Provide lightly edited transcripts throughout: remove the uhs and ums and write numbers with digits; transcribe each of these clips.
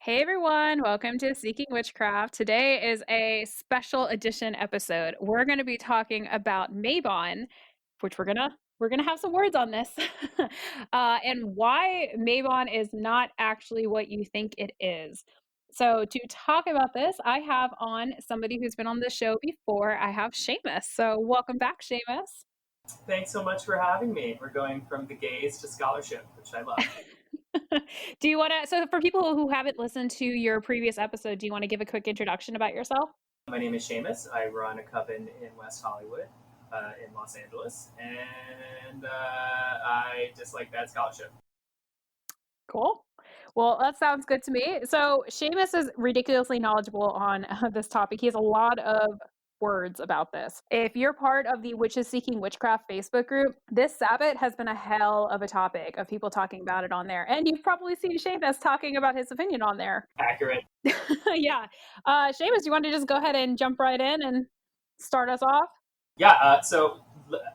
Hey everyone, welcome to Seeking Witchcraft. Today is a special edition episode. We're going to be talking about Mabon, which we're gonna have some words on this, and why Mabon is not actually what you think it is. So to talk about this, I have on somebody who's been on the show before. I have Seamus. So welcome back, Seamus. Thanks so much for having me. We're going from the gaze to scholarship, which I love. Do you want to? So for people who haven't listened to your previous episode, do you want to give a quick introduction about yourself? My name is Seamus. I run a coven in West Hollywood, in Los Angeles, and I dislike bad scholarship. Cool. Well, that sounds good to me. So Seamus is ridiculously knowledgeable on this topic. He has a lot of words about this. If you're part of the Witches Seeking Witchcraft Facebook group, this Sabbath has been a hell of a topic of people talking about it on there. And you've probably seen Seamus talking about his opinion on there. Accurate. Yeah. Seamus, you want to just go ahead and jump right in and start us off? Yeah. So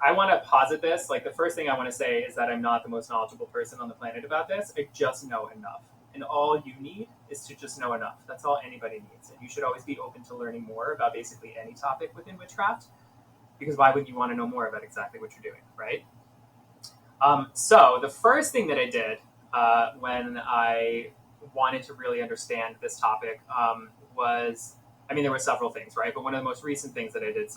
I want to posit this. Like the first thing I want to say is that I'm not the most knowledgeable person on the planet about this. I just know enough, and all you need is to just know enough. That's all anybody needs, and you should always be open to learning more about basically any topic within witchcraft. Because why would you want to know more about exactly what you're doing, right? So the first thing that I did when I wanted to really understand this topic was, I mean, there were several things, right? But one of the most recent things that I did,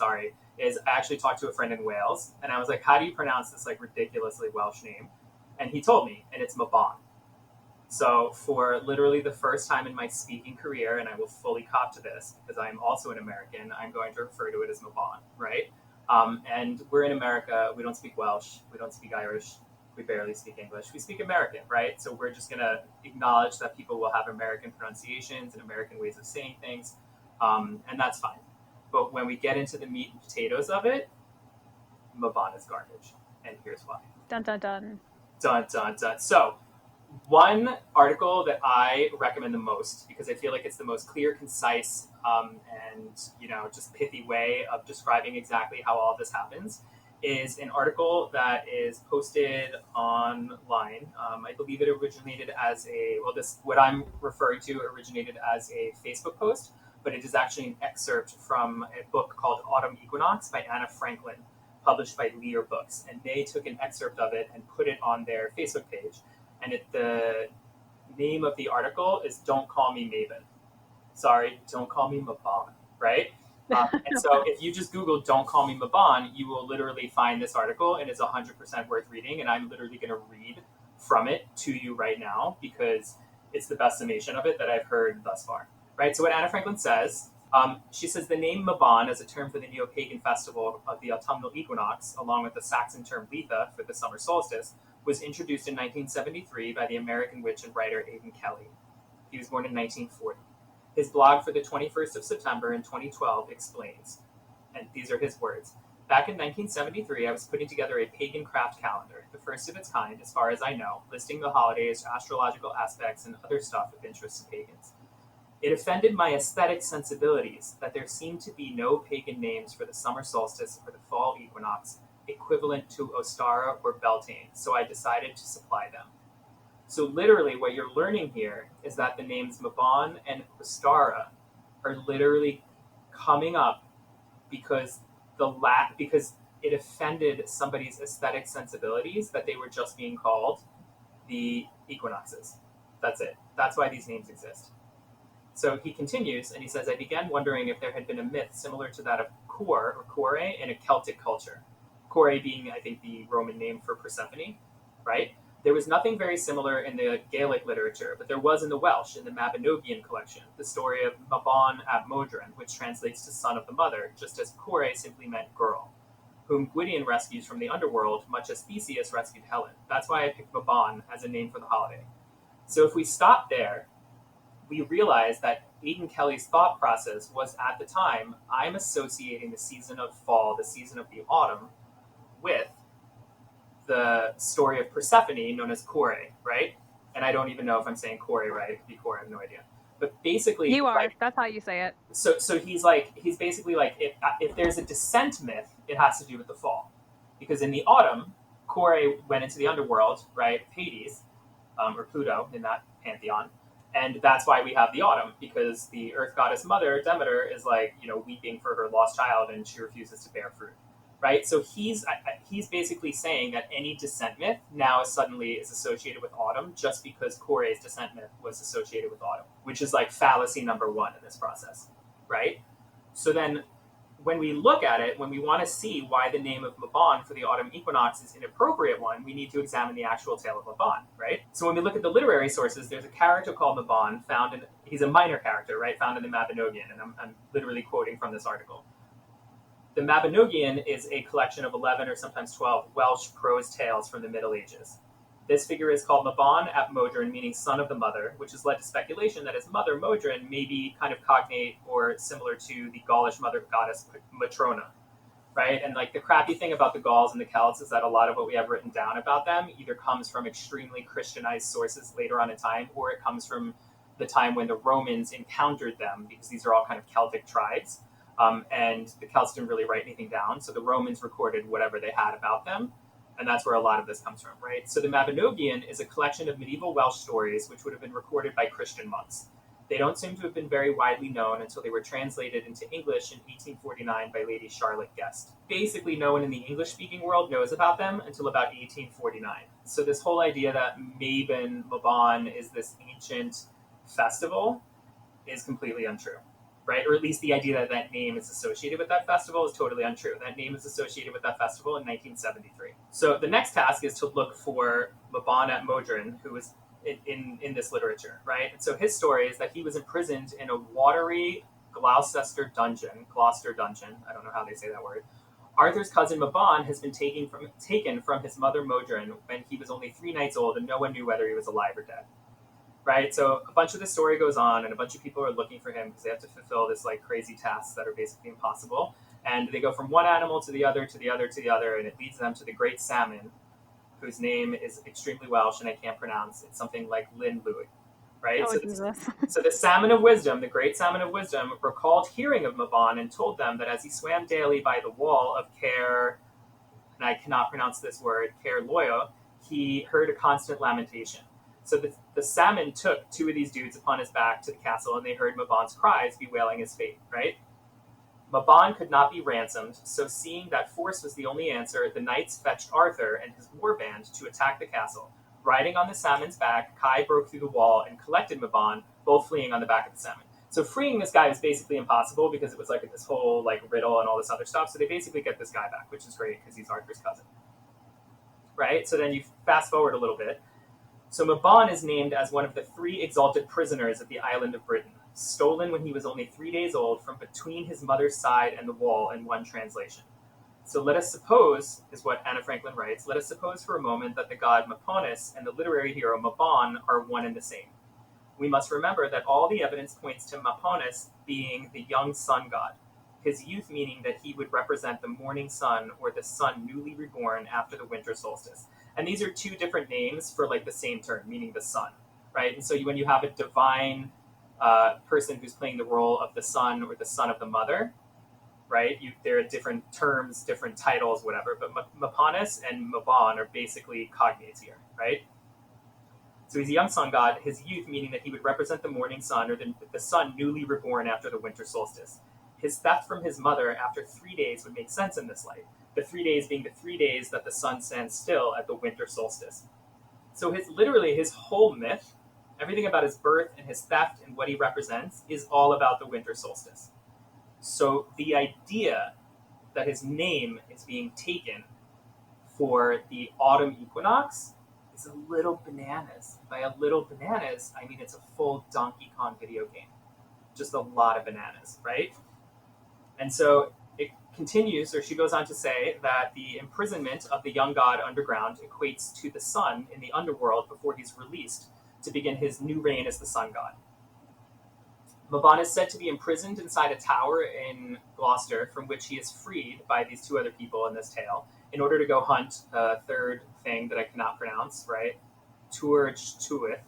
is I actually talked to a friend in Wales, and I was like, "How do you pronounce this like ridiculously Welsh name?" And he told me, and it's Mabon. So for literally the first time in my speaking career, and I will fully cop to this because I'm also an American, I'm going to refer to it as Mabon, right? And we're in America. We don't speak Welsh. We don't speak Irish. We barely speak English. We speak American, right? So we're just going to acknowledge that people will have American pronunciations and American ways of saying things, and that's fine. But when we get into the meat and potatoes of it, Mabon is garbage. And here's why. Dun dun dun. Dun, dun, dun. So one article that I recommend the most because I feel like it's the most clear, concise, and just pithy way of describing exactly how all this happens is an article that is posted online. I believe it originated as what I'm referring to originated as a Facebook post, but it is actually an excerpt from a book called Autumn Equinox by Anna Franklin, published by Lear Books, and they took an excerpt of it and put it on their Facebook page. And the name of the article is "Don't Call Me Mabon." Sorry, don't call me Mabon, right? And so if you just Google "Don't Call Me Mabon," you will literally find this article, and it's 100% worth reading. And I'm literally going to read from it to you right now because it's the best summation of it that I've heard thus far, right? So what Anna Franklin says, she says the name Mabon as a term for the neo-pagan festival of the autumnal equinox, along with the Saxon term Letha for the summer solstice, was introduced in 1973 by the American witch and writer Aidan Kelly. He was born in 1940. His blog for the 21st of September in 2012 explains, and these are his words, "Back in 1973, I was putting together a pagan craft calendar, the first of its kind, as far as I know, listing the holidays, astrological aspects, and other stuff of interest to pagans. It offended my aesthetic sensibilities that there seemed to be no pagan names for the summer solstice or the fall equinox equivalent to Ostara or Beltane, so I decided to supply them." So literally what you're learning here is that the names Mabon and Ostara are literally coming up because because it offended somebody's aesthetic sensibilities that they were just being called the equinoxes. That's it. That's why these names exist. So he continues and he says, "I began wondering if there had been a myth similar to that of Kore in a Celtic culture." Kore being, I think, the Roman name for Persephone, right? "There was nothing very similar in the Gaelic literature, but there was in the Welsh, in the Mabinogion collection, the story of Mabon ab Modron, which translates to son of the mother, just as Kore simply meant girl, whom Gwydion rescues from the underworld, much as Theseus rescued Helen. That's why I picked Mabon as a name for the holiday." So if we stop there, we realize that Aidan Kelly's thought process was at the time, I'm associating the season of fall, the season of the autumn, with the story of Persephone, known as Kore, right? And I don't even know if I'm saying Kore right. It could be Kore, I have no idea. But basically, You are. That's how you say it. So he's basically like, if there's a descent myth, it has to do with the fall, because in the autumn, Kore went into the underworld, right? Hades, or Pluto in that pantheon, And that's why we have the autumn, because the earth goddess mother, Demeter, is like, weeping for her lost child, and she refuses to bear fruit. Right? So he's basically saying that any descent myth now suddenly is associated with autumn just because Kore's descent myth was associated with autumn, which is like fallacy number one in this process. Right? So then when we look at it, when we want to see why the name of Mabon for the autumn equinox is an appropriate one, we need to examine the actual tale of Mabon, right? So when we look at the literary sources, there's a character called Mabon he's a minor character, right, found in the Mabinogion, and I'm literally quoting from this article. The Mabinogion is a collection of 11 or sometimes 12 Welsh prose tales from the Middle Ages. This figure is called Mabon ap Modron, meaning son of the mother, which has led to speculation that his mother, Modron, may be kind of cognate or similar to the Gaulish mother goddess Matrona, right? And like the crappy thing about the Gauls and the Celts is that a lot of what we have written down about them either comes from extremely Christianized sources later on in time, or it comes from the time when the Romans encountered them, because these are all kind of Celtic tribes. And the Celts didn't really write anything down, so the Romans recorded whatever they had about them. And that's where a lot of this comes from, right? So the Mabinogion is a collection of medieval Welsh stories which would have been recorded by Christian monks. They don't seem to have been very widely known until they were translated into English in 1849 by Lady Charlotte Guest. Basically, no one in the English-speaking world knows about them until about 1849. So this whole idea that Mabon is this ancient festival is completely untrue. Right? Or at least the idea that that name is associated with that festival is totally untrue. That name is associated with that festival in 1973. So the next task is to look for Mabon ap Modron, who is in this literature, right? And so his story is that he was imprisoned in a watery Gloucester dungeon. I don't know how they say that word. Arthur's cousin Mabon has been taken from his mother Modron when he was only 3 nights old, and no one knew whether he was alive or dead. Right, so a bunch of the story goes on, and a bunch of people are looking for him because they have to fulfill this like crazy tasks that are basically impossible. And they go from one animal to the other, to the other, to the other, and it leads them to the great salmon, whose name is extremely Welsh and I can't pronounce. It's something like Lyn Louis, right? Oh, Jesus. So the salmon of wisdom, the great salmon of wisdom, recalled hearing of Mabon and told them that as he swam daily by the wall of Caer, and I cannot pronounce this word, Caer Loyo, he heard a constant lamentation. So the salmon took 2 of these dudes upon his back to the castle, and they heard Mabon's cries bewailing his fate, right? Mabon could not be ransomed, so seeing that force was the only answer, the knights fetched Arthur and his warband to attack the castle. Riding on the salmon's back, Kai broke through the wall and collected Mabon, both fleeing on the back of the salmon. So freeing this guy was basically impossible because it was like this whole like riddle and all this other stuff. So they basically get this guy back, which is great because he's Arthur's cousin. Right? So then you fast forward a little bit. So Mabon is named as one of the 3 exalted prisoners of the island of Britain, stolen when he was only 3 days old from between his mother's side and the wall in one translation. So let us suppose, is what Anna Franklin writes, let us suppose for a moment that the god Maponis and the literary hero Mabon are one and the same. We must remember that all the evidence points to Maponis being the young sun god, his youth meaning that he would represent the morning sun or the sun newly reborn after the winter solstice. And these are 2 different names for like the same term, meaning the sun, right? And so when you have a divine person who's playing the role of the sun or the son of the mother, right? There are different terms, different titles, whatever. But Maponis and Mabon are basically cognates here, right? So he's a young sun god, his youth meaning that he would represent the morning sun or the sun newly reborn after the winter solstice. His theft from his mother after 3 days would make sense in this light. The 3 days being the 3 days that the sun stands still at the winter solstice. So his whole myth, everything about his birth and his theft and what he represents is all about the winter solstice. So the idea that his name is being taken for the autumn equinox is a little bananas. By a little bananas, I mean it's a full Donkey Kong video game. Just a lot of bananas, right? And so it continues, or she goes on to say that the imprisonment of the young god underground equates to the sun in the underworld before he's released to begin his new reign as the sun god. Mabon is said to be imprisoned inside a tower in Gloucester, from which he is freed by these 2 other people in this tale in order to go hunt a third thing that I cannot pronounce, right? Tuath.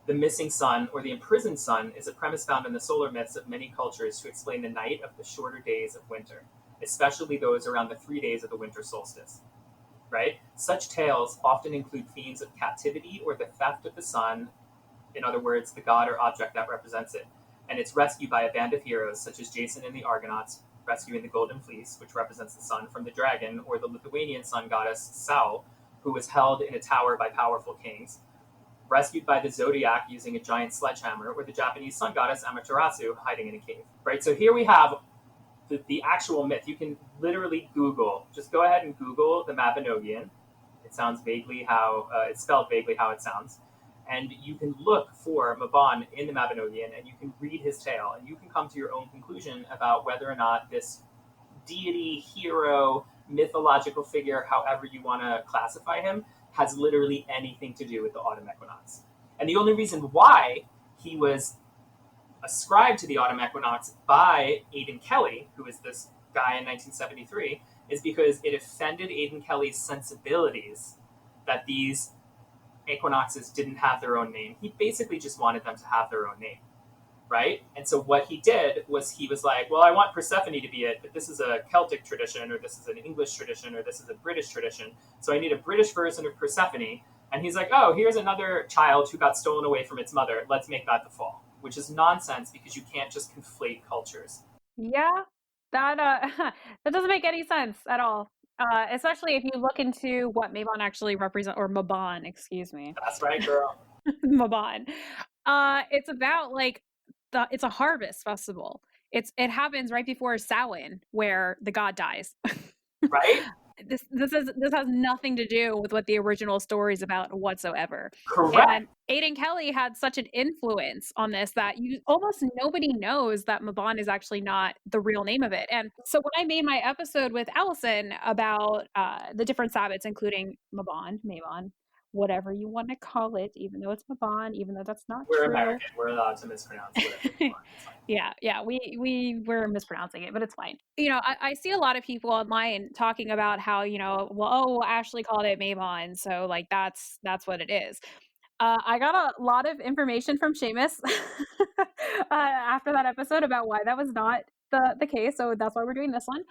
The missing sun, or the imprisoned sun, is a premise found in the solar myths of many cultures to explain the night of the shorter days of winter, especially those around the 3 days of the winter solstice. Right? Such tales often include themes of captivity or the theft of the sun in other words, the god or object that represents it. And it's rescued by a band of heroes such as Jason and the Argonauts, rescuing the Golden Fleece, which represents the sun, from the dragon, or the Lithuanian sun goddess Sau, who was held in a tower by powerful kings, rescued by the Zodiac using a giant sledgehammer, or the Japanese sun goddess Amaterasu hiding in a cave. Right? So here we have the actual myth. You can literally Google, just go ahead and Google the Mabinogion. It sounds vaguely how, it's spelled vaguely how it sounds. And you can look for Mabon in the Mabinogion, and you can read his tale, and you can come to your own conclusion about whether or not this deity, hero, mythological figure, however you want to classify him, has literally anything to do with the autumn equinox. And the only reason why he was ascribed to the autumn equinox by Aidan Kelly, who is this guy in 1973, is because it offended Aidan Kelly's sensibilities that these equinoxes didn't have their own name. He basically just wanted them to have their own name, right? And so what he did was he was like, well, I want Persephone to be it, but this is a Celtic tradition, or this is an English tradition, or this is a British tradition. So I need a British version of Persephone. And he's like, oh, here's another child who got stolen away from its mother. Let's make that the fall, which is nonsense because you can't just conflate cultures. Yeah, that that doesn't make any sense at all. Especially if you look into what Mabon actually represent, or Mabon, excuse me. That's right, girl. Mabon. It's about like it's a harvest festival. It happens right before Samhain, where the god dies. Right? This has nothing to do with what the original story is about whatsoever. Correct. And Aidan Kelly had such an influence on this that you almost nobody knows that Mabon is actually not the real name of it. And so when I made my episode with Allison about the different Sabbats, including Mabon, whatever you want to call it, even though it's Mabon, even though that's not We're true. American. We're allowed to mispronounce whatever we want. It's fine. Yeah, we were mispronouncing it, but it's fine. You know, I see a lot of people online talking about how, you know, well, oh, Ashley called it Mabon, so like that's what it is. I got a lot of information from Seamus after that episode about why that was not the case, so that's why we're doing this one.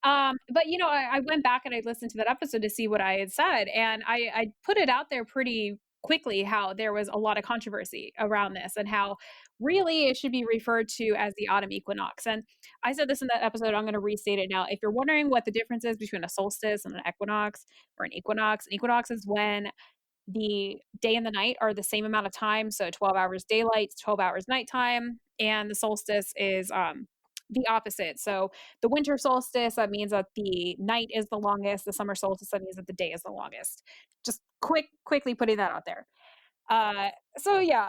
But you know, I went back and I listened to that episode to see what I had said, and I put it out there pretty quickly how there was a lot of controversy around this and how really it should be referred to as the autumn equinox. And I said this in that episode, I'm going to restate it now. If you're wondering what the difference is between a solstice and an equinox, an equinox is when the day and the night are the same amount of time. So 12 hours daylight, 12 hours nighttime. And the solstice is the opposite. So the winter solstice, that means that the night is the longest. The summer solstice, that means that the day is the longest. Just quickly putting that out there. So yeah,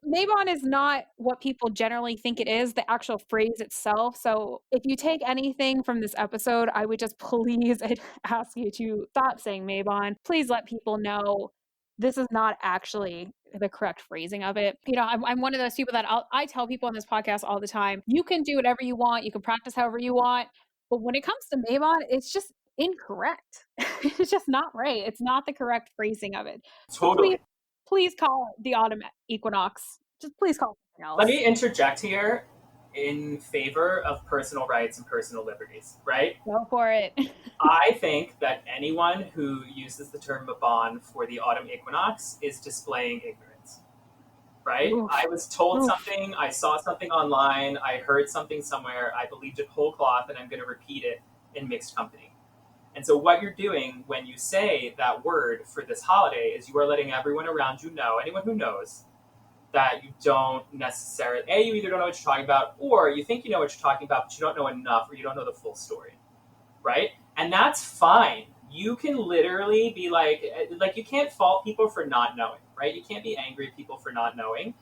Mabon is not what people generally think it is, the actual phrase itself. So if you take anything from this episode, I would just please ask you to stop saying Mabon. Please let people know this is not actually the correct phrasing of it. You know, I'm one of those people that I tell people on this podcast all the time, you can do whatever you want, you can practice however you want, but when it comes to Mabon, it's just incorrect. It's just not right. It's not the correct phrasing of it. So Totally. please call it the autumn equinox. Just please call it something else. Let me interject here in favor of personal rights and personal liberties, right? Go for it. I think that anyone who uses the term Mabon for the autumn equinox is displaying ignorance, right? Oof. I was told Oof. something, I saw something online, I heard something somewhere, I believed it whole cloth, and I'm going to repeat it in mixed company. And so what you're doing when you say that word for this holiday is you are letting everyone around you know, anyone who knows, that you don't necessarily, you either don't know what you're talking about, or you think you know what you're talking about, but you don't know enough, or you don't know the full story, right? And that's fine. You can literally be like you can't fault people for not knowing, right? You can't be angry at people for not knowing.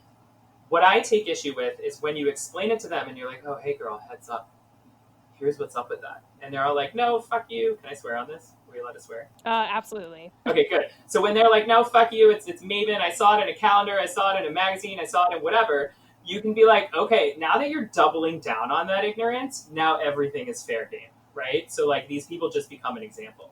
What I take issue with is when you explain it to them and you're like, oh, hey girl, heads up. Here's what's up with that. And they're all like, no, fuck you. Can I swear on this? Are we allowed to swear? Absolutely. Okay, good. So when they're like, no, fuck you, it's Mabon, I saw it in a calendar, I saw it in a magazine, I saw it in whatever, you can be like, okay, now that you're doubling down on that ignorance, now everything is fair game, right? So like these people just become an example.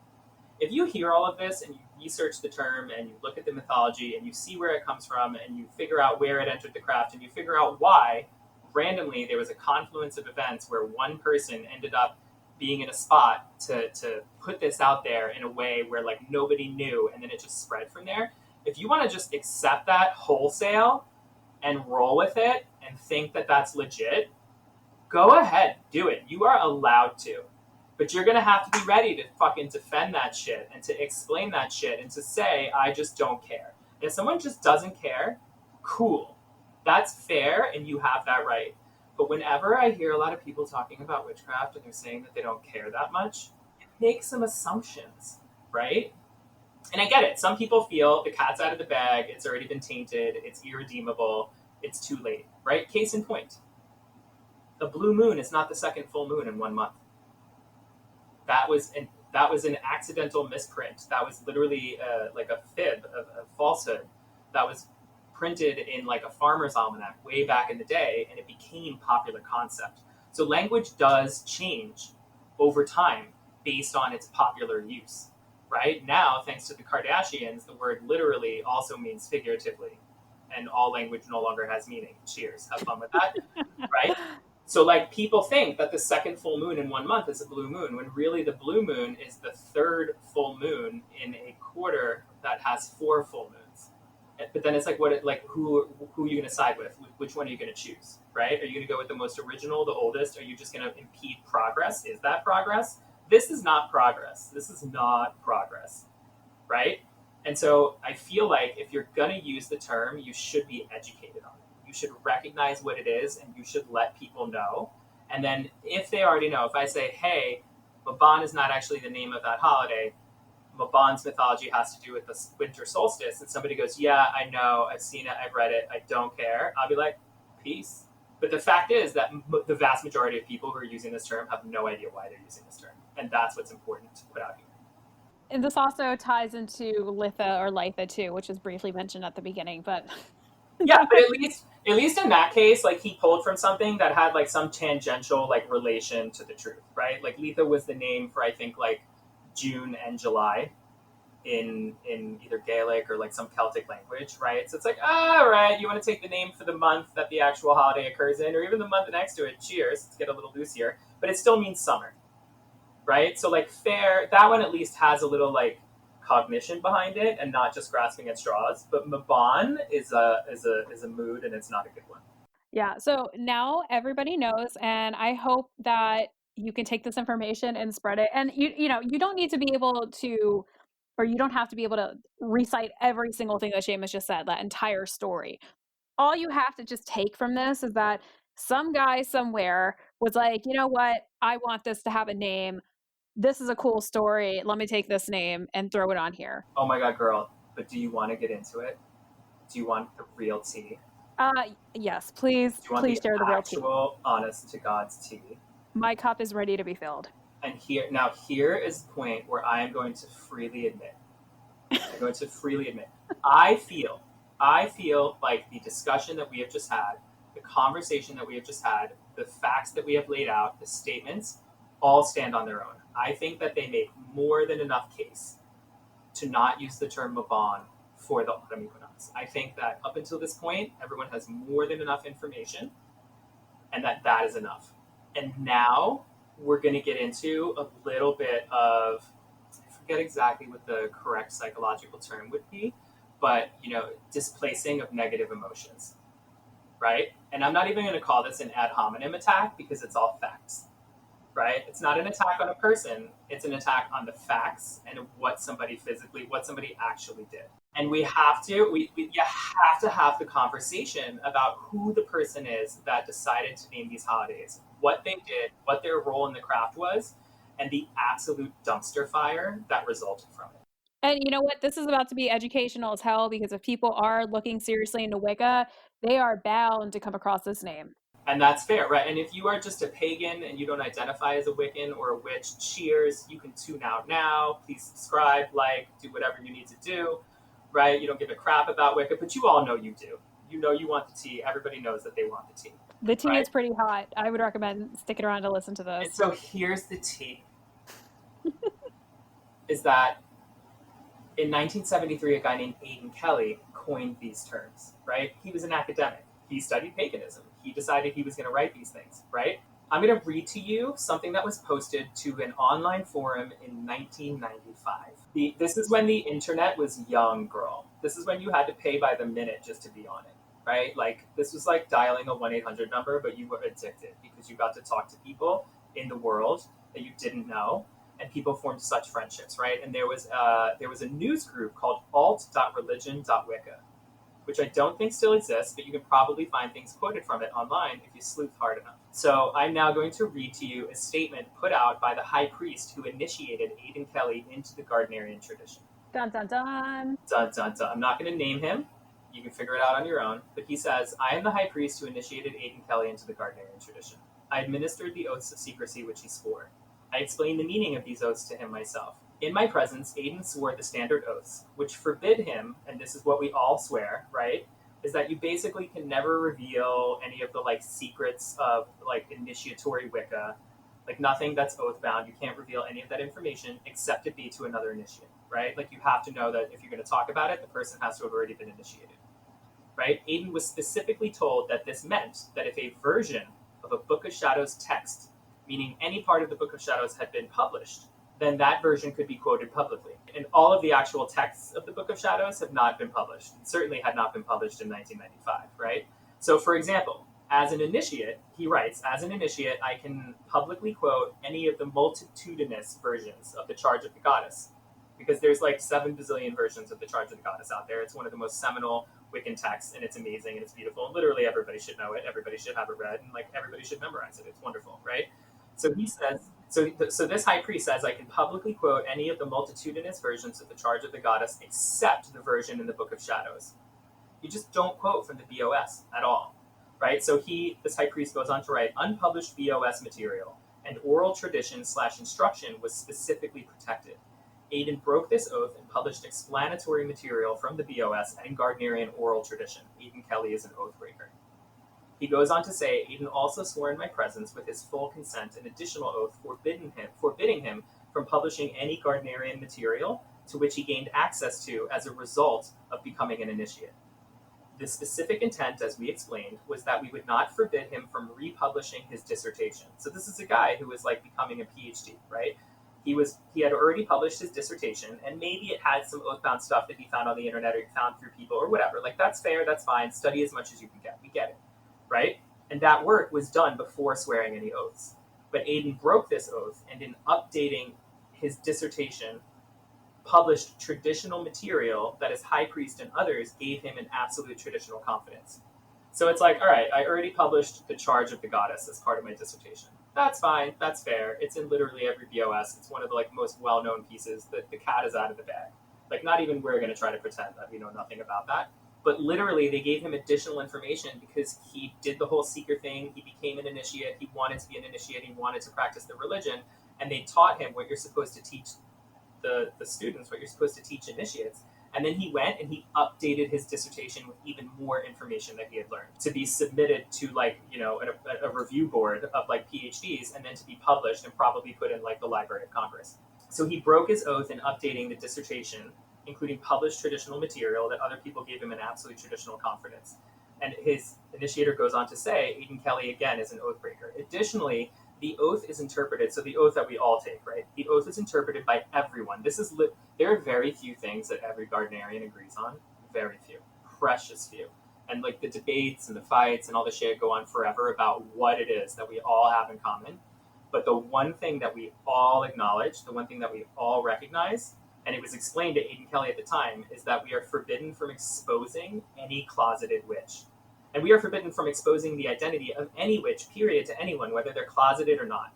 If you hear all of this and you research the term and you look at the mythology and you see where it comes from and you figure out where it entered the craft and you figure out why, randomly there was a confluence of events where one person ended up being in a spot to put this out there in a way where like nobody knew, and then it just spread from there, If you want to just accept that wholesale and roll with it and think that that's legit, go ahead, do it. You are allowed to. But you're going to have to be ready to fucking defend that shit and to explain that shit and to say, I just don't care. And if someone just doesn't care, cool. That's fair and you have that right. But whenever I hear a lot of people talking about witchcraft and they're saying that they don't care that much, it makes some assumptions, right? And I get it. Some people feel the cat's out of the bag, it's already been tainted, it's irredeemable, it's too late, right? Case in point, the blue moon is not the second full moon in 1 month. That was an accidental misprint. That was literally like a fib, a falsehood. That was printed in like a farmer's almanac way back in the day, and it became popular concept. So language does change over time based on its popular use. Right now, thanks to the Kardashians, the word literally also means figuratively, and all language no longer has meaning. Cheers. Have fun with that. Right? So, like, people think that the second full moon in 1 month is a blue moon, when really the blue moon is the third full moon in a quarter that has 4 full moons. But then it's like, who are you going to side with? Which one are you going to choose? Right? Are you going to go with the most original, the oldest? Are you just going to impede progress? Is that progress? This is not progress. This is not progress. Right? And so I feel like if you're going to use the term, you should be educated on it. You should recognize what it is and you should let people know. And then if they already know, if I say, hey, Mabon is not actually the name of that holiday, Mabon's mythology has to do with the winter solstice, and somebody goes, yeah, I know, I've seen it, I've read it, I don't care, I'll be like, peace. But the fact is that the vast majority of people who are using this term have no idea why they're using this term. And that's what's important to put out here. And this also ties into Litha or Litha too, which was briefly mentioned at the beginning, but Yeah, but at least in that case, like, he pulled from something that had like some tangential like relation to the truth, right? Like Letha was the name for, I think, like June and July in either Gaelic or like some Celtic language, right? So it's like, all right, you want to take the name for the month that the actual holiday occurs in, or even the month next to it. Cheers, let's get a little loose here, but it still means summer, right? So like, fair, that one at least has a little like cognition behind it and not just grasping at straws. But Mabon is a mood, and it's not a good one. yeah, so now everybody knows, and I hope that you can take this information and spread it. And you don't need to be able to, or you don't have to be able to recite every single thing that Seamus just said, that entire story. All you have to just take from this is that some guy somewhere was like, you know what? I want this to have a name. This is a cool story. Let me take this name and throw it on here. Oh my god, girl! But do you want to get into it? Do you want the real tea? Yes, please, Do you want please the share the real tea. actual, honest to God's tea? My cup is ready to be filled. And here is the point where I am going to freely admit. I'm going to freely admit. I feel like the discussion that we have just had, the conversation that we have just had, the facts that we have laid out, the statements, all stand on their own. I think that they make more than enough case to not use the term Mabon for the autumn equinox. I think that up until this point, everyone has more than enough information, and that is enough. And now we're going to get into a little bit of, I forget exactly what the correct psychological term would be, but displacing of negative emotions, right? And I'm not even going to call this an ad hominem attack because it's all facts, right? It's not an attack on a person, it's an attack on the facts and what somebody actually did. And you have to have the conversation about who the person is that decided to name these holidays, what they did, what their role in the craft was, and the absolute dumpster fire that resulted from it. And you know what? This is about to be educational as hell, because if people are looking seriously into Wicca, they are bound to come across this name. And that's fair, right? And if you are just a pagan and you don't identify as a Wiccan or a witch, cheers. You can tune out now. Please subscribe, do whatever you need to do, right? You don't give a crap about Wicca, but you all know you do. You know you want the tea. Everybody knows that they want the tea. The tea right? is pretty hot. I would recommend sticking around to listen to this. And so here's the tea. Is that in 1973, a guy named Aidan Kelly coined these terms, right? He was an academic. He studied paganism. He decided he was going to write these things, right? I'm going to read to you something that was posted to an online forum in 1995. This is when the internet was young, girl. This is when you had to pay by the minute just to be on it, right? Like, this was like dialing a 1-800 number, but you were addicted because you got to talk to people in the world that you didn't know, and people formed such friendships, right? And there was a news group called alt.religion.wicca, which I don't think still exists, but you can probably find things quoted from it online if you sleuth hard enough. So I'm now going to read to you a statement put out by the high priest who initiated Aidan Kelly into the Gardnerian tradition. Dun, dun, dun. Dun, dun, dun. I'm not going to name him. You can figure it out on your own. But he says, I am the high priest who initiated Aidan Kelly into the Gardnerian tradition. I administered the oaths of secrecy which he swore. I explained the meaning of these oaths to him myself. In my presence, Aidan swore the standard oaths, which forbid him, and this is what we all swear, right, is that you basically can never reveal any of the like secrets of like initiatory Wicca, like nothing that's oath bound. You can't reveal any of that information except it be to another initiate, right? Like you have to know that if you're going to talk about it, the person has to have already been initiated, right? Aidan was specifically told that this meant that if a version of a Book of Shadows text, meaning any part of the Book of Shadows, had been published, then that version could be quoted publicly. And all of the actual texts of the Book of Shadows have not been published. It certainly had not been published in 1995, right? So, for example, as an initiate, he writes, as an initiate, I can publicly quote any of the multitudinous versions of the Charge of the Goddess, because there's like 7 bazillion versions of the Charge of the Goddess out there. It's one of the most seminal Wiccan texts, and it's amazing, and it's beautiful, and literally everybody should know it. Everybody should have it read, and like everybody should memorize it. It's wonderful, right? So he says, so this high priest says, I can publicly quote any of the multitudinous versions of the Charge of the Goddess except the version in the Book of Shadows. You just don't quote from the BOS at all, right? So this high priest goes on to write, unpublished BOS material and oral tradition / instruction was specifically protected. Aidan broke this oath and published explanatory material from the BOS and Gardnerian oral tradition. Aidan Kelly is an oath breaker. He goes on to say, Aidan also swore in my presence with his full consent an additional oath forbidding him from publishing any Gardnerian material to which he gained access to as a result of becoming an initiate. The specific intent, as we explained, was that we would not forbid him from republishing his dissertation. So this is a guy who was like becoming a PhD, right? He had already published his dissertation, and maybe it had some oath-bound stuff that he found on the internet or he found through people or whatever. Like, that's fair, that's fine. Study as much as you can get. We get it. Right? And that work was done before swearing any oaths. But Aidan broke this oath, and in updating his dissertation, published traditional material that his high priest and others gave him an absolute traditional confidence. So it's like, all right, I already published the Charge of the Goddess as part of my dissertation. That's fine, that's fair. It's in literally every BOS. It's one of the like most well-known pieces. The cat is out of the bag. Like, not even we're going to try to pretend that we know nothing about that. But literally, they gave him additional information because he did the whole seeker thing. He became an initiate. He wanted to be an initiate. He wanted to practice the religion. And they taught him what you're supposed to teach the students, what you're supposed to teach initiates. And then he went and he updated his dissertation with even more information that he had learned to be submitted to like, you know, a review board of like PhDs and then to be published and probably put in like the Library of Congress. So he broke his oath in updating the dissertation, including published traditional material that other people gave him an absolute traditional confidence. And his initiator goes on to say, Aidan Kelly, again, is an oath breaker. Additionally, the oath is interpreted, so the oath that we all take, right? The oath is interpreted by everyone. There are very few things that every Gardnerian agrees on. Very few. Precious few. And like the debates and the fights and all the shit go on forever about what it is that we all have in common. But the one thing that we all acknowledge, the one thing that we all recognize, and it was explained to Aidan Kelly at the time, is that we are forbidden from exposing any closeted witch. And we are forbidden from exposing the identity of any witch, period, to anyone, whether they're closeted or not.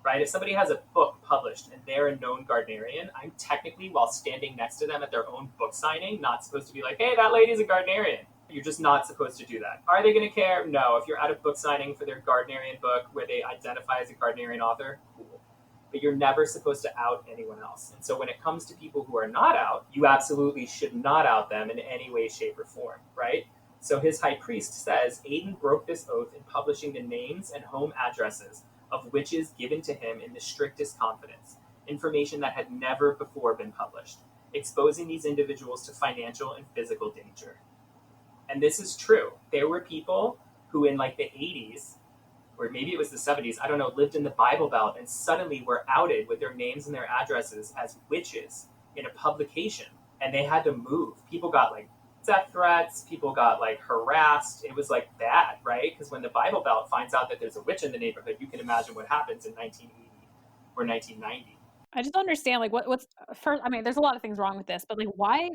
Right? If somebody has a book published and they're a known Gardnerian, I'm technically, while standing next to them at their own book signing, not supposed to be like, hey, that lady's a Gardnerian. You're just not supposed to do that. Are they going to care? No. If you're at a book signing for their Gardnerian book where they identify as a Gardnerian author, cool. But you're never supposed to out anyone else. And so when it comes to people who are not out, you absolutely should not out them in any way, shape, or form, right? So his high priest says, Aidan broke this oath in publishing the names and home addresses of witches given to him in the strictest confidence, information that had never before been published, exposing these individuals to financial and physical danger. And this is true. There were people who in like the 80s or maybe it was the 70s, I don't know, lived in the Bible Belt and suddenly were outed with their names and their addresses as witches in a publication. And they had to move. People got like death threats, people got like harassed. It was like bad, right? Because when the Bible Belt finds out that there's a witch in the neighborhood, you can imagine what happens in 1980 or 1990. I just don't understand, like, what's first. I mean, there's a lot of things wrong with this, but like, why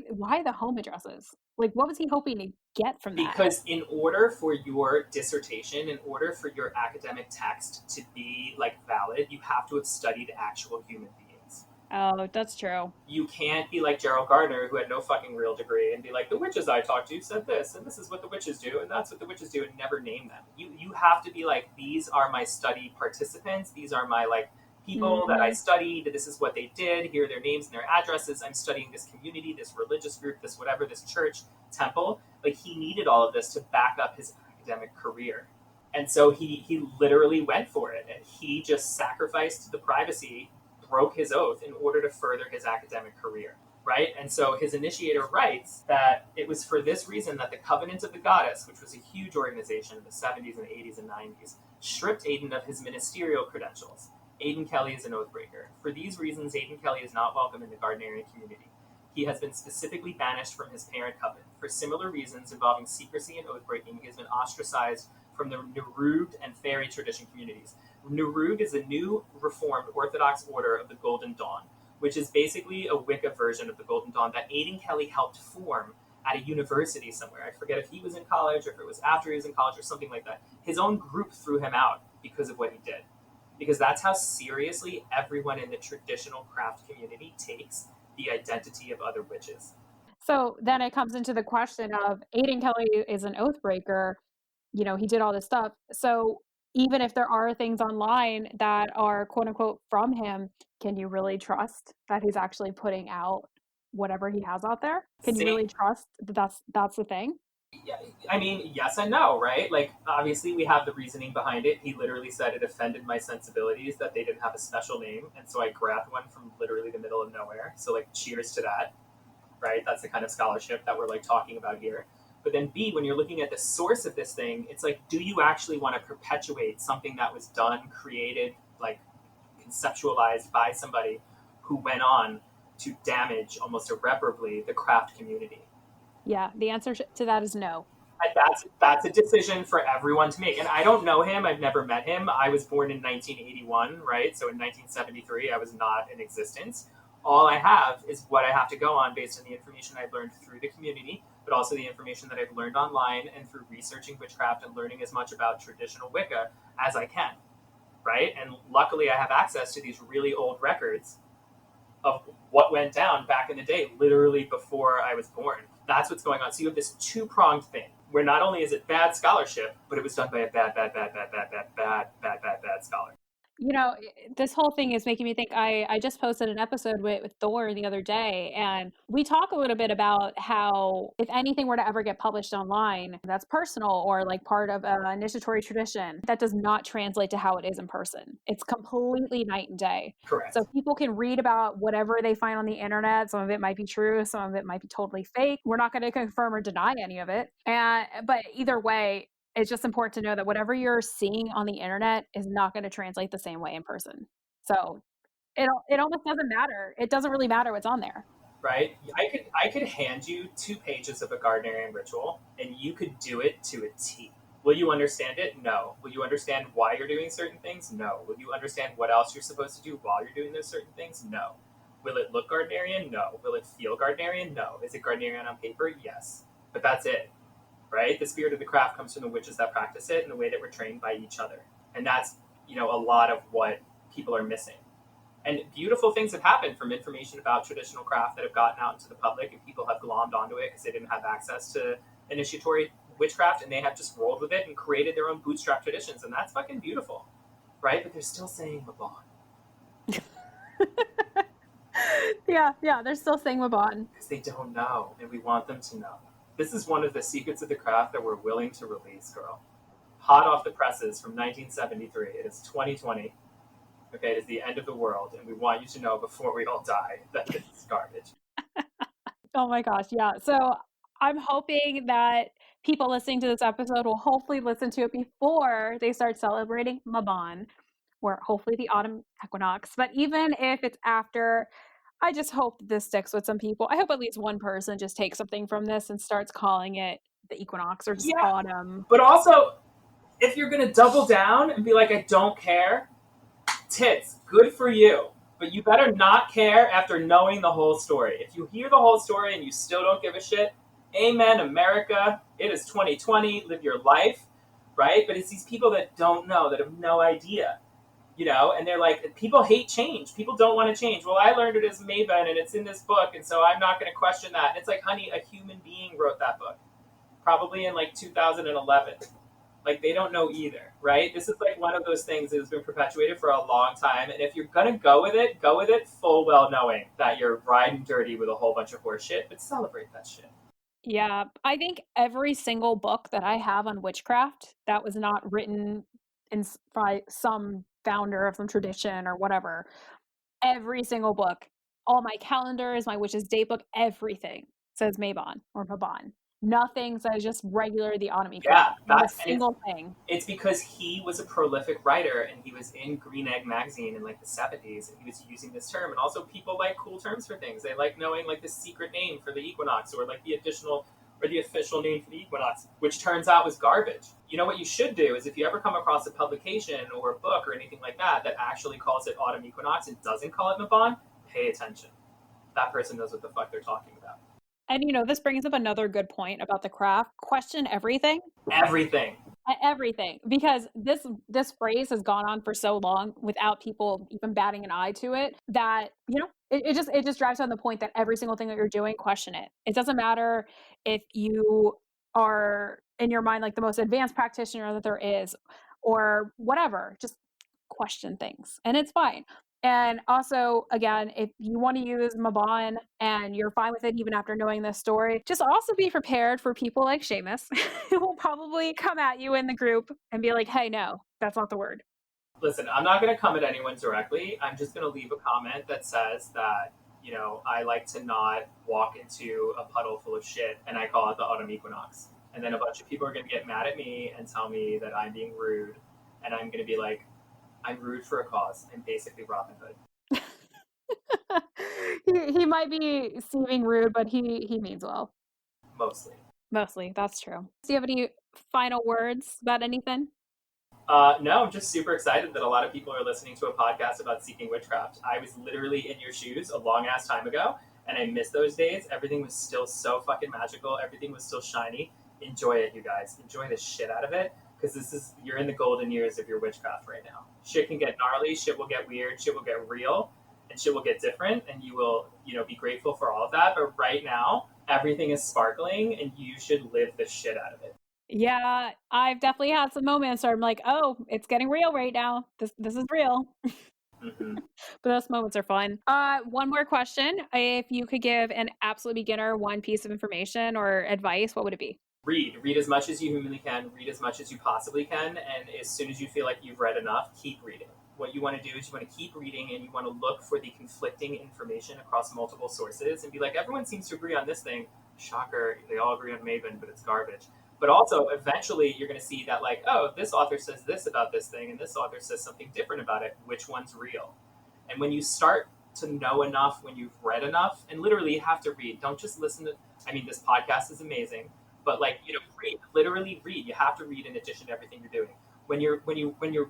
the home addresses? Like, what was he hoping to get from that? Because in order for your dissertation, in order for your academic text to be like valid, you have to have studied actual human beings. Oh, that's true. You can't be like Gerald Gardner, who had no fucking real degree, and be like, the witches I talked to said this, and this is what the witches do, and that's what the witches do, and never name them. You have to be like, these are my study participants, these are my like people that I studied, this is what they did, here are their names and their addresses, I'm studying this community, this religious group, this whatever, this church, temple. Like, he needed all of this to back up his academic career. And so he literally went for it, and he just sacrificed the privacy, broke his oath in order to further his academic career, right? And so his initiator writes that it was for this reason that the Covenant of the Goddess, which was a huge organization in the 70s and 80s and 90s, stripped Aidan of his ministerial credentials. Aidan Kelly is an oathbreaker. For these reasons, Aidan Kelly is not welcome in the Gardnerian community. He has been specifically banished from his parent coven. For similar reasons involving secrecy and oath-breaking, he has been ostracized from the Nerud and Fairy tradition communities. Nerud is a new Reformed Orthodox order of the Golden Dawn, which is basically a Wicca version of the Golden Dawn that Aidan Kelly helped form at a university somewhere. I forget if he was in college or if it was after he was in college or something like that. His own group threw him out because of what he did. Because that's how seriously everyone in the traditional craft community takes the identity of other witches. So then it comes into the question of Aidan Kelly is an oath breaker. You know, he did all this stuff. So even if there are things online that are quote unquote from him, can you really trust that he's actually putting out whatever he has out there? Can you Same, really trust that that's the thing? yeah, I mean, yes and no, right? Like, obviously, we have the reasoning behind it. He literally said it offended my sensibilities that they didn't have a special name, and so I grabbed one from literally the middle of nowhere. So, like, cheers to that, right? That's the kind of scholarship that we're like talking about here. But then B, when you're looking at the source of this thing, it's like, do you actually want to perpetuate something that was done, created, like conceptualized by somebody who went on to damage almost irreparably the craft community? Yeah, the answer to that is no. And that's a decision for everyone to make. And I don't know him. I've never met him. I was born in 1981, right? So in 1973, I was not in existence. All I have is what I have to go on based on the information I've learned through the community, but also the information that I've learned online and through researching witchcraft and learning as much about traditional Wicca as I can, right? And luckily, I have access to these really old records of what went down back in the day, literally before I was born. That's what's going on. So you have this two-pronged thing where not only is it bad scholarship, but it was done by a bad scholar. You know, this whole thing is making me think. I just posted an episode with Thor the other day, and we talk a little bit about how if anything were to ever get published online that's personal or like part of an initiatory tradition, that does not translate to how it is in person. It's completely night and day. Correct. So people can read about whatever they find on the internet. Some of it might be true, some of it might be totally fake. We're not going to confirm or deny any of it. But either way, it's just important to know that whatever you're seeing on the internet is not going to translate the same way in person. So it almost doesn't matter. It doesn't really matter what's on there. Right? I could hand you 2 pages of a Gardnerian ritual, and you could do it to a T. Will you understand it? No. Will you understand why you're doing certain things? No. Will you understand what else you're supposed to do while you're doing those certain things? No. Will it look Gardnerian? No. Will it feel Gardnerian? No. Is it Gardnerian on paper? Yes. But that's it, right? The spirit of the craft comes from the witches that practice it and the way that we're trained by each other. And that's, a lot of what people are missing. And beautiful things have happened from information about traditional craft that have gotten out into the public, and people have glommed onto it because they didn't have access to initiatory witchcraft, and they have just rolled with it and created their own bootstrap traditions, and that's fucking beautiful, right? But they're still saying Mabon. Yeah, they're still saying Mabon. Because they don't know, and we want them to know. This is one of the secrets of the craft that we're willing to release, girl. Hot off the presses from 1973. It is 2020. Okay, it is the end of the world, and we want you to know before we all die that this is garbage. Oh my gosh, yeah. So I'm hoping that people listening to this episode will hopefully listen to it before they start celebrating Mabon, or hopefully the autumn equinox. But even if it's after, I just hope that this sticks with some people. I hope at least one person just takes something from this and starts calling it the equinox or just Yeah, autumn. but also, if you're gonna double down and be like, I don't care, tits, good for you. But you better not care after knowing the whole story. If you hear the whole story and you still don't give a shit, amen, America. It is 2020. Live your life, right? But it's these people that don't know, that have no idea, and they're like, people hate change. People don't want to change. Well, I learned it as Mabon, and it's in this book, and so I'm not going to question that. And it's like, honey, a human being wrote that book, probably in like 2011. Like, they don't know either, right? This is like one of those things that has been perpetuated for a long time. And if you're going to go with it full well knowing that you're riding dirty with a whole bunch of horse shit, but celebrate that shit. Yeah, I think every single book that I have on witchcraft that was not written by some founder of some tradition or whatever, every single book, all my calendars, my witch's date book, everything says Mabon or Mabon. Nothing says just regular the autumn Yeah, equinox. Not a single thing. it's because he was a prolific writer and he was in Green Egg magazine in like the 70s and he was using this term. And also, people like cool terms for things. They like knowing like the secret name for the equinox or like the additional or the official name for the equinox, which turns out was garbage. You know what you should do is if you ever come across a publication or a book or anything like that that actually calls it autumn equinox and doesn't call it Mabon, pay attention. That person knows what the fuck they're talking about. And this brings up another good point about the craft. Question everything. Everything. Everything, because this phrase has gone on for so long without people even batting an eye to it that it just drives home the point that every single thing that you're doing, question it. It doesn't matter if you are in your mind like the most advanced practitioner that there is or whatever, just question things and it's fine. And also, again, if you want to use Mabon and you're fine with it even after knowing this story, just also be prepared for people like Seamus who will probably come at you in the group and be like, hey, no, that's not the word. Listen, I'm not going to come at anyone directly. I'm just going to leave a comment that says that, I like to not walk into a puddle full of shit and I call it the autumn equinox. And then a bunch of people are going to get mad at me and tell me that I'm being rude. And I'm going to be like, I'm rude for a cause. I'm basically Robin Hood. He might be seeming rude, but he means well. Mostly, that's true. Do you have any final words about anything? No, I'm just super excited that a lot of people are listening to a podcast about seeking witchcraft. I was literally in your shoes a long ass time ago, and I miss those days. Everything was still so fucking magical. Everything was still shiny. Enjoy it, you guys. Enjoy the shit out of it, because you're in the golden years of your witchcraft right now. Shit can get gnarly. Shit will get weird. Shit will get real, and shit will get different. And you will, be grateful for all of that. But right now, everything is sparkling, and you should live the shit out of it. Yeah, I've definitely had some moments where I'm like, oh, it's getting real right now. This is real. Mm-hmm. But those moments are fun. One more question. If you could give an absolute beginner one piece of information or advice, what would it be? Read as much as you humanly can. Read as much as you possibly can. And as soon as you feel like you've read enough, keep reading. What you want to do is you want to keep reading and you want to look for the conflicting information across multiple sources and be like, everyone seems to agree on this thing. Shocker, they all agree on Mabon, but it's garbage. But also, eventually, you're going to see that, like, oh, this author says this about this thing, and this author says something different about it. Which one's real? And when you start to know enough, when you've read enough, and literally you have to read. Don't just listen to. I mean, this podcast is amazing, but read. Literally read. You have to read in addition to everything you're doing. When you're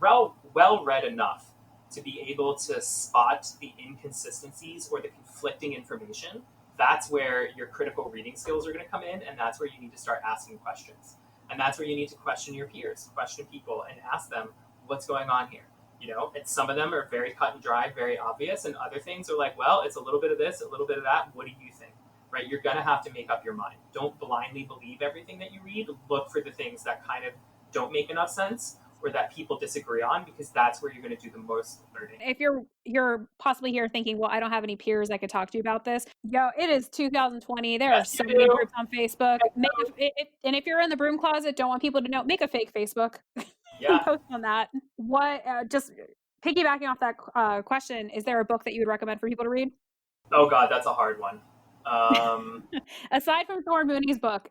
well read enough to be able to spot the inconsistencies or the conflicting information, that's where your critical reading skills are going to come in, and that's where you need to start asking questions. And that's where you need to question your peers, question people, and ask them what's going on here. And some of them are very cut and dry, very obvious, and other things are like, well, it's a little bit of this, a little bit of that. What do you think? Right? You're going to have to make up your mind. Don't blindly believe everything that you read. Look for the things that kind of don't make enough sense or that people disagree on, because that's where you're going to do the most learning. If you're possibly here thinking, well, I don't have any peers I could talk to you about this. Yo, it is 2020. There are so many groups on Facebook. And if you're in the broom closet, don't want people to know, make a fake Facebook. Yeah. Post on that. What, just piggybacking off that question, is there a book that you would recommend for people to read? Oh God, that's a hard one. Aside from Thor Mooney's book.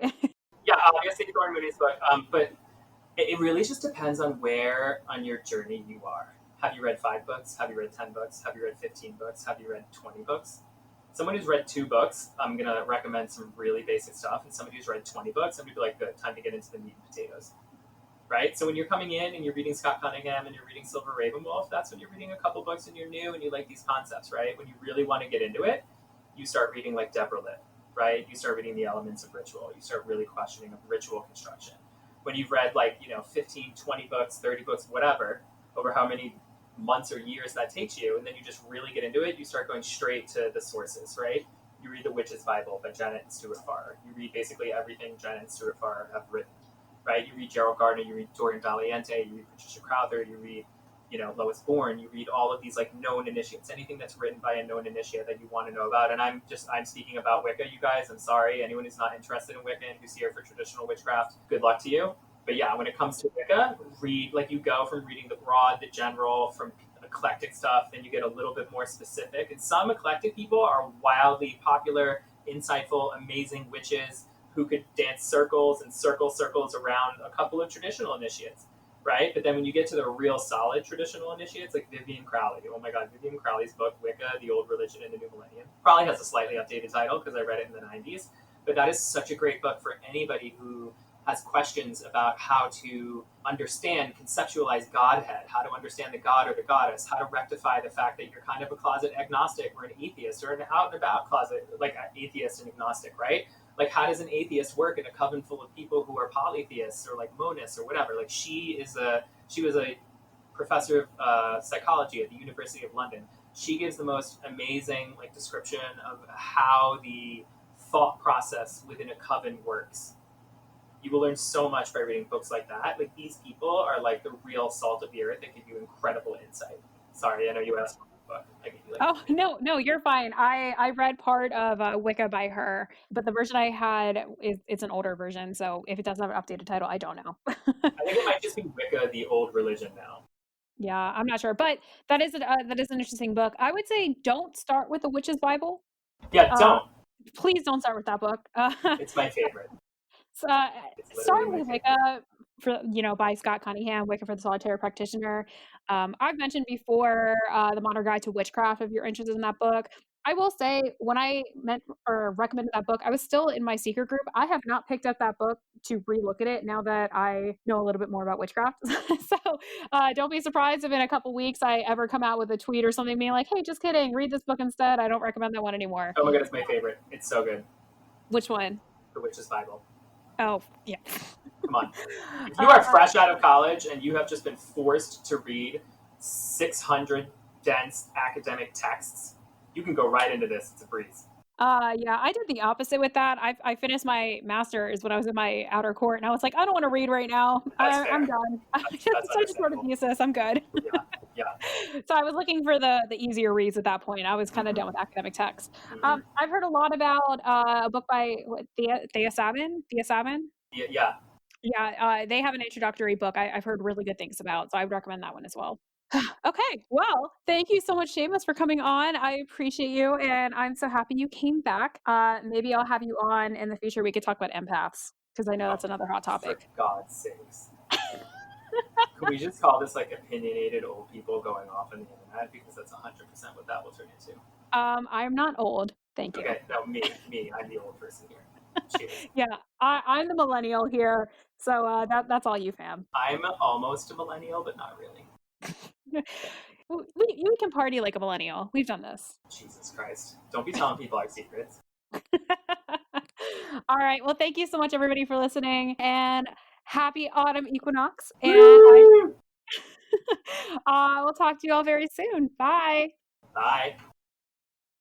Yeah, obviously Thor and Mooney's book. But it really just depends on where on your journey you are. Have you read 5 books? Have you read 10 books? Have you read 15 books? Have you read 20 books? Someone who's read 2 books, I'm gonna recommend some really basic stuff, and somebody who's read 20 books, I'm gonna be like, good, time to get into the meat and potatoes, right? So when you're coming in and you're reading Scott Cunningham and you're reading Silver Ravenwolf, that's when you're reading a couple books and you're new and you like these concepts, right? When you really want to get into it, you start reading like Deborah Lipp, right? You start reading the elements of ritual. You start really questioning of ritual construction. When you've read like, 15, 20 books, 30 books, whatever, over how many months or years that takes you, and then you just really get into it, you start going straight to the sources, right? You read The Witch's Bible by Janet and Stuart Farr. You read basically everything Janet and Stuart Farr have written, right? You read Gerald Gardner, you read Dorian Valiente, you read Patricia Crowther, you read, Lois Bourne, you read all of these like known initiates, anything that's written by a known initiate that you want to know about. And I'm speaking about Wicca, you guys. I'm sorry, anyone who's not interested in Wicca and who's here for traditional witchcraft, good luck to you. But yeah, when it comes to Wicca, read like you go from reading the broad, the general, from eclectic stuff, then you get a little bit more specific. And some eclectic people are wildly popular, insightful, amazing witches who could dance circles and circles around a couple of traditional initiates, right? But then when you get to the real solid traditional initiates, like Vivian Crowley, oh my God, Vivian Crowley's book, Wicca, The Old Religion in the New Millennium, probably has a slightly updated title because I read it in the 90s, but that is such a great book for anybody who has questions about how to understand, conceptualize Godhead, how to understand the God or the goddess, how to rectify the fact that you're kind of a closet agnostic or an atheist or an out and about closet, like an atheist and agnostic, right? Like, how does an atheist work in a coven full of people who are polytheists or like monists or whatever? Like, she was a professor of psychology at the University of London. She gives the most amazing like description of how the thought process within a coven works. You will learn so much by reading books like that. Like, these people are like the real salt of the earth that give you incredible insight. Sorry, I know you asked for a book. I gave you like Oh, no, you're fine. I read part of Wicca by her, but the version I had is it's an older version, so if it doesn't have an updated title, I don't know. I think it might just be Wicca, the old religion now. Yeah, I'm not sure, but that is an interesting book. I would say don't start with the Witch's Bible. Yeah, Uh, don't. please don't start with that book. It's my favorite. So, It's start literally my with favorite. Wicca by Scott Cunningham, Wicca for the Solitary Practitioner. I've mentioned before the Modern Guide to Witchcraft. If you're interested in that book, I will say when I meant or recommended that book, I was still in my secret group. I have not picked up that book to relook at it now that I know a little bit more about witchcraft. So don't be surprised if in a couple weeks I ever come out with a tweet or something being like, "Hey, just kidding, read this book instead. I don't recommend that one anymore." Oh my god, it's my favorite. It's so good. Which one? The Witch's Bible. Oh, yeah. Come on. If you uh, are fresh out of college and you have just been forced to read 600 dense academic texts, you can go right into this. It's a breeze. yeah, I did the opposite with that. I finished my master's when I was in my outer court, and I was like, I don't want to read right now. That's I'm fair. done. That's I just wrote a understandable. thesis. I'm good. Yeah, yeah. So I was looking for the easier reads at that point. I was kind of Mm-hmm. done with academic texts. Mm-hmm. I've heard a lot about a book by Thea Savin. Thea Savin. Yeah, yeah. Yeah, they have an introductory book I've heard really good things about, so I would recommend that one as well. Okay, well, thank you so much, Seamus, for coming on. I appreciate you, and I'm so happy you came back. Maybe I'll have you on in the future. We could talk about empaths because I know Oh, that's another hot for topic. God's sakes. Could we just call this like opinionated old people going off on the internet? Because that's 100% what that will turn into. I'm not old. Thank you. Okay, no, me. I'm the old person here. Cheers. Yeah, I'm the millennial here, so that's all you, fam. I'm almost a millennial, but not really. We can party like a millennial. We've done this. Jesus Christ. Don't be telling people our secrets. All right. Well, thank you so much, everybody, for listening, and happy autumn equinox. And Woo! we'll talk to you all very soon. Bye. Bye.